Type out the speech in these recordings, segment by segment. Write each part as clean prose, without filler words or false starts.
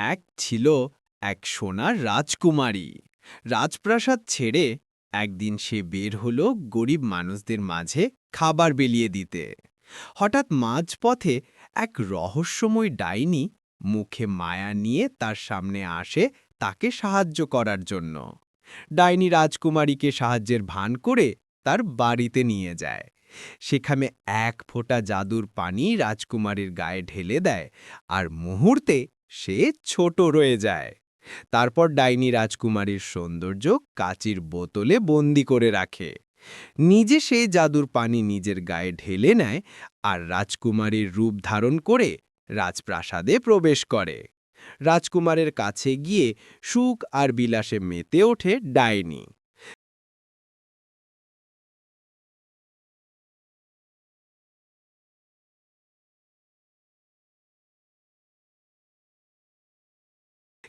এক ছিল এক সোনার রাজকুমারী। রাজপ্রাসাদ ছেড়ে একদিন সে বের হলো গরিব মানুষদের মাঝে খাবার বিলিয়ে দিতে। হঠাৎ মাঝপথে এক রহস্যময় ডাইনি মুখে মায়া নিয়ে তার সামনে আসে তাকে সাহায্য করার জন্য। ডাইনি রাজকুমারীকে সাহায্যের ভান করে তার বাড়িতে নিয়ে যায়। সেখানে এক ফোঁটা জাদুর পানি রাজকুমারীর গায়ে ঢেলে দেয়, আর মুহূর্তে সে ছোট রয়ে যায়। তারপর ডাইনি রাজকুমারীর সৌন্দর্য কাচের বোতলে বন্দি করে রাখে। নিজে সেই জাদুর পানি নিজের গায়ে ঢেলে নেয় আর রাজকুমারীর রূপ ধারণ করে রাজপ্রাসাদে প্রবেশ করে। রাজকুমারের কাছে গিয়ে সুখ আর বিলাসে মেতে ওঠে ডাইনি।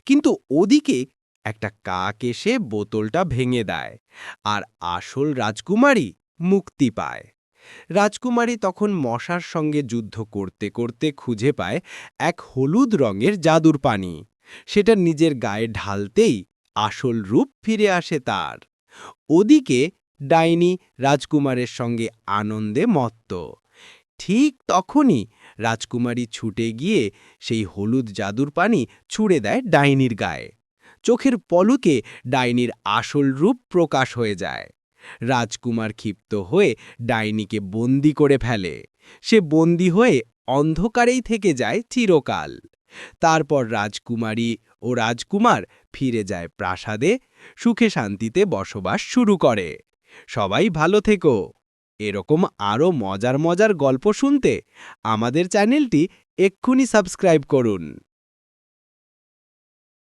কিন্তু ওদিকে একটা কাক এসে বোতলটা ভেঙে দেয়, আর আসল রাজকুমারী মুক্তি পায়। রাজকুমারী তখন মশার সঙ্গে যুদ্ধ করতে করতে খুঁজে পায় এক হলুদ রঙের জাদুর পানি। সেটা নিজের গায়ে ঢালতেই আসল রূপ ফিরে আসে তার। ওদিকে ডাইনি রাজকুমারের সঙ্গে আনন্দে মত্ত। ঠিক তখনই রাজকুমারী ছুটে গিয়ে সেই হলুদ জাদুর পানি ছুঁড়ে দেয় ডাইনির গায়ে। চোখের পলকে ডাইনির আসল রূপ প্রকাশ হয়ে যায়। রাজকুমার ক্ষিপ্ত হয়ে ডাইনিকে বন্দি করে ফেলে। সে বন্দি হয়ে অন্ধকারেই থেকে যায় চিরকাল। তারপর রাজকুমারী ও রাজকুমার ফিরে যায় প্রাসাদে, সুখে শান্তিতে বসবাস শুরু করে। সবাই ভালো থেকো। এরকম আরও মজার মজার গল্প শুনতে আমাদের চ্যানেলটি এক্ষুনি সাবস্ক্রাইব করুন।